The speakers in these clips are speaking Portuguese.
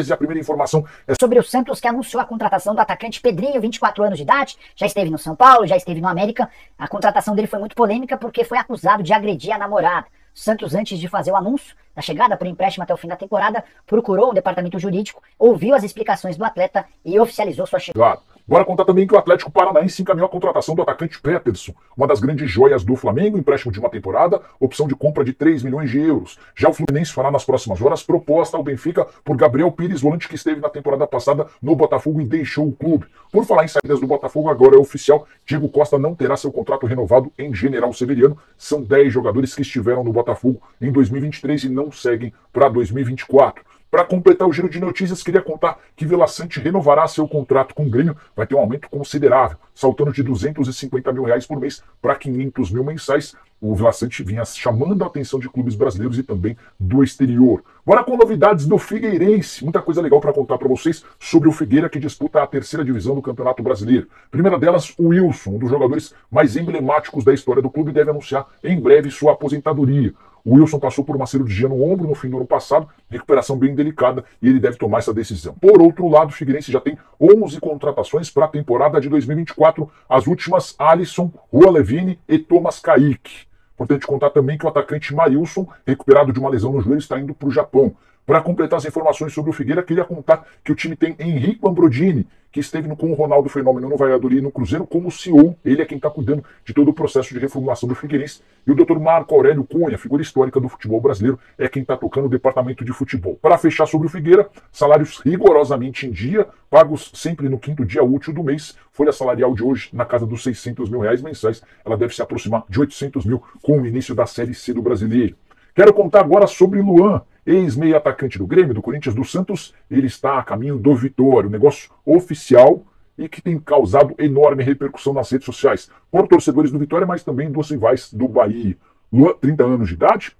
E a primeira informação é sobre o Santos, que anunciou a contratação do atacante Pedrinho, 24 anos de idade, já esteve no São Paulo, já esteve no América. A contratação dele foi muito polêmica porque foi acusado de agredir a namorada. O Santos, antes de fazer o anúncio da chegada por empréstimo até o fim da temporada, procurou o departamento jurídico, ouviu as explicações do atleta e oficializou sua chegada. Bora contar também que o Atlético Paranaense encaminhou a contratação do atacante Peterson, uma das grandes joias do Flamengo, empréstimo de uma temporada, opção de compra de 3 milhões de euros. Já o Fluminense fará nas próximas horas proposta ao Benfica por Gabriel Pires, volante que esteve na temporada passada no Botafogo e deixou o clube. Por falar em saídas do Botafogo, agora é oficial, Diego Costa não terá seu contrato renovado em General Severiano. São 10 jogadores que estiveram no Botafogo em 2023 e não seguem para 2024. Para completar o giro de notícias, queria contar que Vila Sante renovará seu contrato com o Grêmio, vai ter um aumento considerável, saltando de R$250 mil por mês para 500 mil mensais. O Vila Sante vinha chamando a atenção de clubes brasileiros e também do exterior. Bora com novidades do Figueirense. Muita coisa legal para contar para vocês sobre o Figueira, que disputa a terceira divisão do Campeonato Brasileiro. Primeira delas, o Wilson, um dos jogadores mais emblemáticos da história do clube, deve anunciar em breve sua aposentadoria. O Wilson passou por uma cirurgia no ombro no fim do ano passado, recuperação bem delicada, e ele deve tomar essa decisão. Por outro lado, o Figueirense já tem 11 contratações para a temporada de 2024, as últimas Alisson, Rua Levine e Thomas Kaique. Importante contar também que o atacante Marilson, recuperado de uma lesão no joelho, está indo para o Japão. Para completar as informações sobre o Figueira, queria contar que o time tem Henrique Ambrodini, que esteve com o Ronaldo Fenômeno no Valladolid e no Cruzeiro como CEO. Ele é quem está cuidando de todo o processo de reformulação do Figueirense. E o Dr. Marco Aurélio Cunha, figura histórica do futebol brasileiro, é quem está tocando o departamento de futebol. Para fechar sobre o Figueira, salários rigorosamente em dia, pagos sempre no quinto dia útil do mês. Folha salarial de hoje, na casa dos R$600 mil mensais, ela deve se aproximar de 800 mil com o início da Série C do Brasileiro. Quero contar agora sobre Luan, ex-meio atacante do Grêmio, do Corinthians, do Santos. Ele está a caminho do Vitória, um negócio oficial e que tem causado enorme repercussão nas redes sociais, por torcedores do Vitória, mas também dos rivais do Bahia. Luan, 30 anos de idade,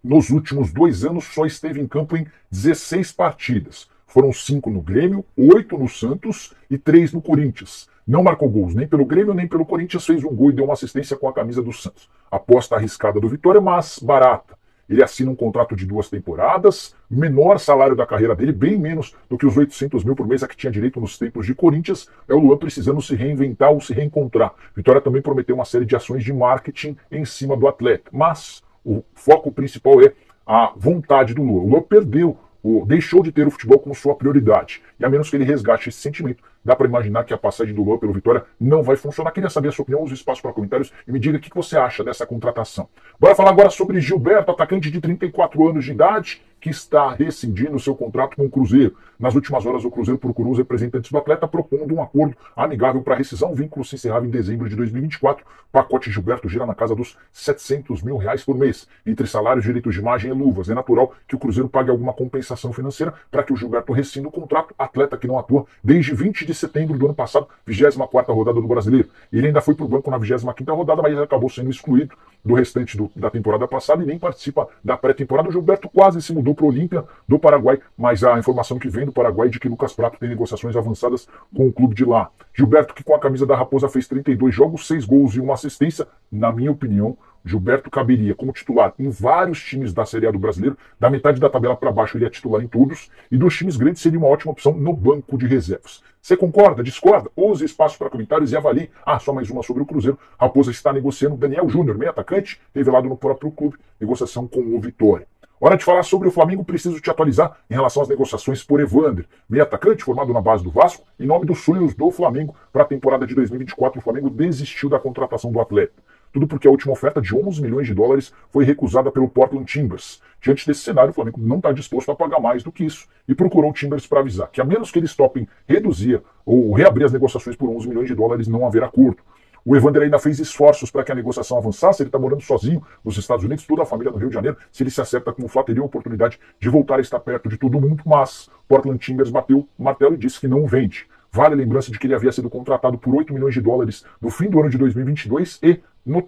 nos últimos 2 anos só esteve em campo em 16 partidas. Foram 5 no Grêmio, 8 no Santos e 3 no Corinthians. Não marcou gols nem pelo Grêmio nem pelo Corinthians, fez um gol e deu uma assistência com a camisa do Santos. Aposta arriscada do Vitória, mas barata. Ele assina um contrato de 2 temporadas, menor salário da carreira dele, bem menos do que os 800 mil por mês a que tinha direito nos tempos de Corinthians. É o Luan precisando se reinventar ou se reencontrar. Vitória também prometeu uma série de ações de marketing em cima do atleta, mas o foco principal é a vontade do Luan. O Luan deixou de ter o futebol como sua prioridade. E a menos que ele resgate esse sentimento, dá para imaginar que a passagem do Luan pelo Vitória não vai funcionar. Queria saber a sua opinião, use espaço para comentários e me diga o que você acha dessa contratação. Bora falar agora sobre Gilberto, atacante de 34 anos de idade, que está rescindindo seu contrato com o Cruzeiro. Nas últimas horas, o Cruzeiro procurou os representantes do atleta propondo um acordo amigável para a rescisão. O vínculo se encerrava em dezembro de 2024. O pacote Gilberto gira na casa dos R$700 mil por mês, entre salários, direitos de imagem e luvas. É natural que o Cruzeiro pague alguma compensação financeira para que o Gilberto rescinda o contrato, atleta que não atua desde 20 de setembro do ano passado, 24ª rodada do Brasileiro. Ele ainda foi para o banco na 25ª rodada, mas acabou sendo excluído do restante da temporada passada e nem participa da pré-temporada. O Gilberto quase se mudou para o Olímpia do Paraguai, mas a informação que vem do Paraguai é de que Lucas Prato tem negociações avançadas com o clube de lá. Gilberto, que com a camisa da Raposa fez 32 jogos, 6 gols e 1 assistência, na minha opinião, Gilberto caberia como titular em vários times da Série A do Brasileiro, da metade da tabela para baixo ele é titular em todos, e dos times grandes seria uma ótima opção no banco de reservas. Você concorda? Discorda? Use espaço para comentários e avalie. Só mais uma sobre o Cruzeiro. Raposa está negociando Daniel Júnior, meio atacante, revelado no próprio clube, negociação com o Vitória. Hora de falar sobre o Flamengo, preciso te atualizar em relação às negociações por Evander, meio atacante formado na base do Vasco, em nome dos sonhos do Flamengo para a temporada de 2024. O Flamengo desistiu da contratação do atleta. Tudo porque a última oferta de 11 milhões de dólares foi recusada pelo Portland Timbers. Diante desse cenário, o Flamengo não está disposto a pagar mais do que isso e procurou o Timbers para avisar que, a menos que eles topem reduzir ou reabrir as negociações por 11 milhões de dólares, não haverá acordo. O Evander ainda fez esforços para que a negociação avançasse. Ele está morando sozinho nos Estados Unidos, toda a família no Rio de Janeiro. Se ele se acerta com o Flá, teria a oportunidade de voltar a estar perto de todo mundo, mas Portland Timbers bateu o martelo e disse que não vende. Vale a lembrança de que ele havia sido contratado por 8 milhões de dólares no fim do ano de 2022 e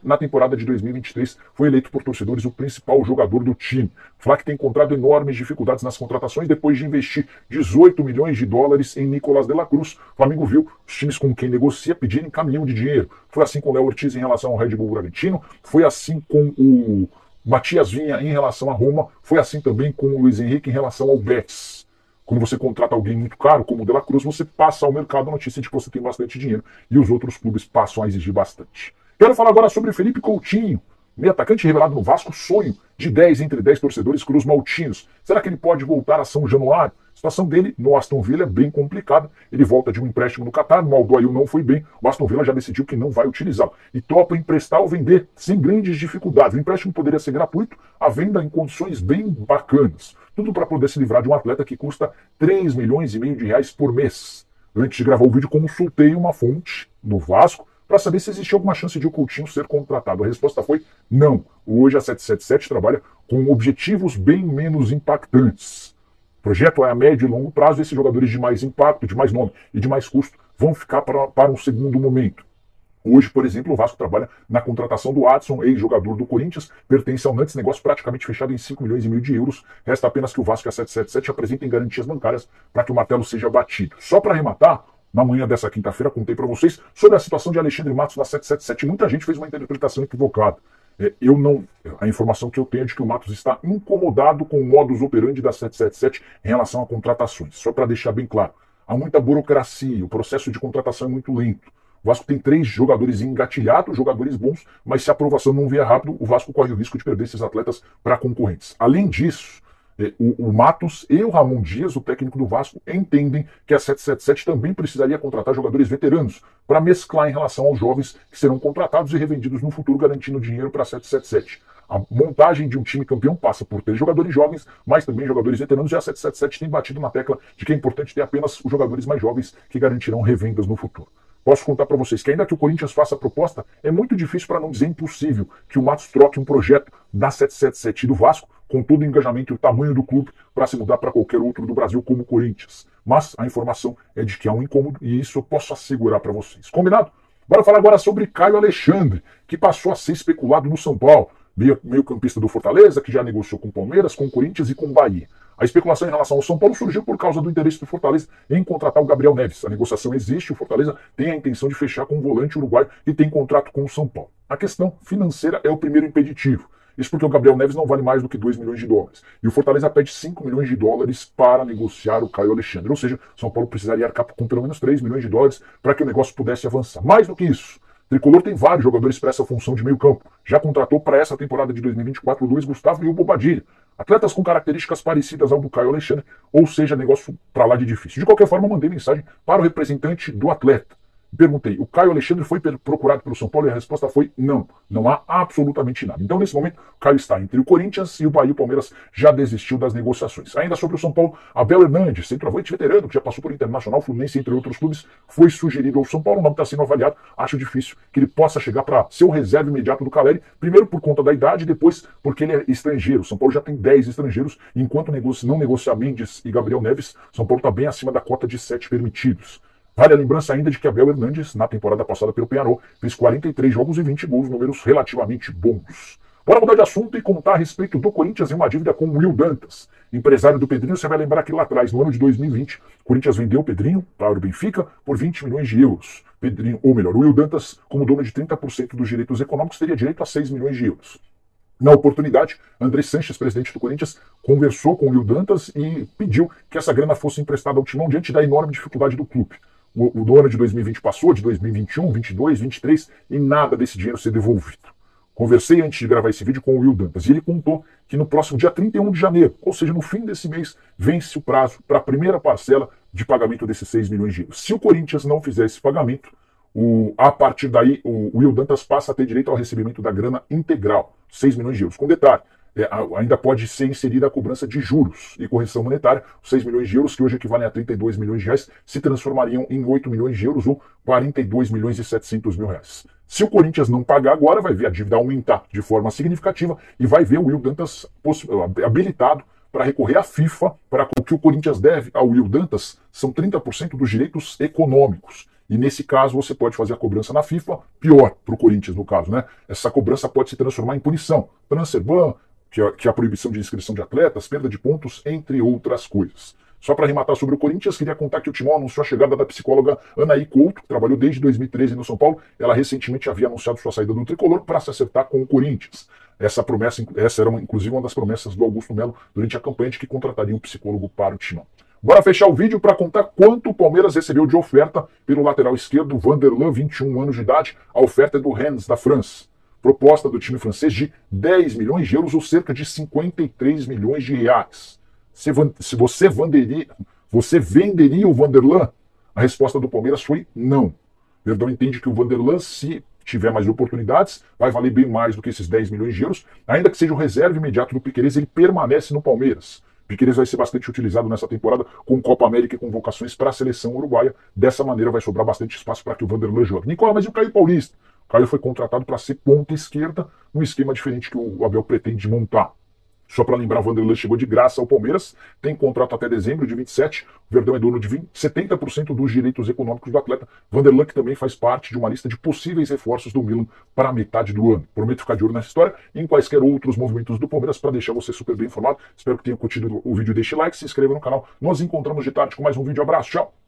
na temporada de 2023 foi eleito por torcedores o principal jogador do time. Flá que tem encontrado enormes dificuldades nas contratações depois de investir 18 milhões de dólares em Nicolás de la Cruz. O Flamengo viu os times com quem negocia pedirem caminhão de dinheiro. Foi assim com o Léo Ortiz em relação ao Red Bull Bragantino, foi assim com o Matias Vinha em relação a Roma, foi assim também com o Luiz Henrique em relação ao Betis. Quando você contrata alguém muito caro, como o De La Cruz, você passa ao mercado a notícia de que você tem bastante dinheiro e os outros clubes passam a exigir bastante. Quero falar agora sobre Felipe Coutinho, meio atacante revelado no Vasco, sonho de 10 entre 10 torcedores cruz-maltinos. Será que ele pode voltar a São Januário? A situação dele no Aston Villa é bem complicada. Ele volta de um empréstimo no Catar, no Aldoail não foi bem, o Aston Villa já decidiu que não vai utilizá-lo. E topa emprestar ou vender sem grandes dificuldades. O empréstimo poderia ser gratuito, a venda em condições bem bacanas. Tudo para poder se livrar de um atleta que custa 3 milhões e meio de reais por mês. Antes de gravar o vídeo, consultei uma fonte no Vasco para saber se existia alguma chance de o Coutinho ser contratado. A resposta foi não. Hoje a 777 trabalha com objetivos bem menos impactantes. O projeto é a médio e longo prazo, e esses jogadores de mais impacto, de mais nome e de mais custo vão ficar para um segundo momento. Hoje, por exemplo, o Vasco trabalha na contratação do Adson, ex-jogador do Corinthians, pertence ao Nantes, negócio praticamente fechado em 5 milhões e meio de euros. Resta apenas que o Vasco e a 777 apresentem garantias bancárias para que o martelo seja batido. Só para arrematar, na manhã dessa quinta-feira, contei para vocês sobre a situação de Alexandre Matos na 777. Muita gente fez uma interpretação equivocada. A informação que eu tenho é de que o Matos está incomodado com o modus operandi da 777 em relação a contratações. Só para deixar bem claro, há muita burocracia, o processo de contratação é muito lento. O Vasco tem 3 jogadores engatilhados, jogadores bons, mas se a aprovação não vier rápido, o Vasco corre o risco de perder esses atletas para concorrentes. Além disso, o Matos e o Ramon Dias, o técnico do Vasco, entendem que a 777 também precisaria contratar jogadores veteranos para mesclar em relação aos jovens que serão contratados e revendidos no futuro, garantindo dinheiro para a 777. A montagem de um time campeão passa por ter jogadores jovens, mas também jogadores veteranos, e a 777 tem batido na tecla de que é importante ter apenas os jogadores mais jovens que garantirão revendas no futuro. Posso contar para vocês que ainda que o Corinthians faça a proposta, é muito difícil, para não dizer impossível, que o Matos troque um projeto da 777 e do Vasco, com todo o engajamento e o tamanho do clube, para se mudar para qualquer outro do Brasil como o Corinthians. Mas a informação é de que há um incômodo, e isso eu posso assegurar para vocês. Combinado? Bora falar agora sobre Caio Alexandre, que passou a ser especulado no São Paulo. Meio-campista do Fortaleza, que já negociou com o Palmeiras, com o Corinthians e com o Bahia. A especulação em relação ao São Paulo surgiu por causa do interesse do Fortaleza em contratar o Gabriel Neves. A negociação existe, o Fortaleza tem a intenção de fechar com o volante uruguaio e tem contrato com o São Paulo. A questão financeira é o primeiro impeditivo. Isso porque o Gabriel Neves não vale mais do que 2 milhões de dólares. E o Fortaleza pede 5 milhões de dólares para negociar o Caio Alexandre. Ou seja, São Paulo precisaria arcar com pelo menos 3 milhões de dólares para que o negócio pudesse avançar. Mais do que isso, o Tricolor tem vários jogadores para essa função de meio campo. Já contratou para essa temporada de 2024 o Luiz Gustavo e o Bobadilha. Atletas com características parecidas ao do Caio Alexandre, ou seja, negócio para lá de difícil. De qualquer forma, eu mandei mensagem para o representante do atleta. Perguntei, o Caio Alexandre foi procurado pelo São Paulo? E a resposta foi não. Não há absolutamente nada. Então, nesse momento, o Caio está entre o Corinthians e o Bahia. O Palmeiras já desistiu das negociações. Ainda sobre o São Paulo, Abel Hernandes, centroavante veterano, que já passou por Internacional, Fluminense, entre outros clubes, foi sugerido ao São Paulo. O nome está sendo avaliado. Acho difícil que ele possa chegar para ser o reserva imediato do Caleri. Primeiro por conta da idade, depois porque ele é estrangeiro. O São Paulo já tem 10 estrangeiros. Enquanto não negocia Mendes e Gabriel Neves, São Paulo está bem acima da cota de 7 permitidos. Vale a lembrança ainda de que Abel Hernandes, na temporada passada pelo Peñarol, fez 43 jogos e 20 gols, números relativamente bons. Bora mudar de assunto e contar a respeito do Corinthians em uma dívida com o Will Dantas. Empresário do Pedrinho, você vai lembrar que lá atrás, no ano de 2020, o Corinthians vendeu o Pedrinho para o Benfica por 20 milhões de euros. Pedrinho, ou melhor, o Will Dantas, como dono de 30% dos direitos econômicos, teria direito a 6 milhões de euros. Na oportunidade, André Sanches, presidente do Corinthians, conversou com o Will Dantas e pediu que essa grana fosse emprestada ao Timão diante da enorme dificuldade do clube. O ano de 2020 passou, de 2021, 22, 23, e nada desse dinheiro ser devolvido. Conversei antes de gravar esse vídeo com o Will Dantas e ele contou que no próximo dia 31 de janeiro, ou seja, no fim desse mês, vence o prazo para a primeira parcela de pagamento desses 6 milhões de euros. Se o Corinthians não fizer esse pagamento, a partir daí o Will Dantas passa a ter direito ao recebimento da grana integral, 6 milhões de euros. Com detalhe, ainda pode ser inserida a cobrança de juros e correção monetária. Os 6 milhões de euros, que hoje equivalem a 32 milhões de reais, se transformariam em 8 milhões de euros ou 42 milhões e 700 mil reais. Se o Corinthians não pagar agora, vai ver a dívida aumentar de forma significativa e vai ver o Will Dantas habilitado para recorrer à FIFA, para o que o Corinthians deve ao Will Dantas são 30% dos direitos econômicos. E nesse caso você pode fazer a cobrança na FIFA, pior para o Corinthians no caso, né? Essa cobrança pode se transformar em punição, transfer ban, que é a proibição de inscrição de atletas, perda de pontos, entre outras coisas. Só para arrematar sobre o Corinthians, queria contar que o Timão anunciou a chegada da psicóloga Anaí Couto, que trabalhou desde 2013 no São Paulo. Ela recentemente havia anunciado sua saída do Tricolor para se acertar com o Corinthians. Essa era inclusive uma das promessas do Augusto Melo durante a campanha de que contrataria um psicólogo para o Timão. Bora fechar o vídeo para contar quanto o Palmeiras recebeu de oferta pelo lateral esquerdo Vanderlan, 21 anos de idade. A oferta é do Rennes, da França. Proposta do time francês de 10 milhões de euros ou cerca de 53 milhões de reais. Se você venderia o Vanderlan? A resposta do Palmeiras foi não. Verdão entende que o Vanderlan, se tiver mais oportunidades, vai valer bem mais do que esses 10 milhões de euros. Ainda que seja o reserva imediato do Piquerez, ele permanece no Palmeiras. Piquerez vai ser bastante utilizado nessa temporada com Copa América e convocações para a seleção uruguaia. Dessa maneira vai sobrar bastante espaço para que o Vanderlan jogue. Nicola, mas e o Caio Paulista? O Caio foi contratado para ser ponta esquerda, num esquema diferente que o Abel pretende montar. Só para lembrar, o Vanderlan chegou de graça ao Palmeiras, tem contrato até dezembro de 27, o Verdão é dono de 70% dos direitos econômicos do atleta. Vanderlan que também faz parte de uma lista de possíveis reforços do Milan para a metade do ano. Prometo ficar de olho nessa história e em quaisquer outros movimentos do Palmeiras para deixar você super bem informado. Espero que tenha curtido o vídeo, deixe like, se inscreva no canal. Nós encontramos de tarde com mais um vídeo. Abraço, tchau!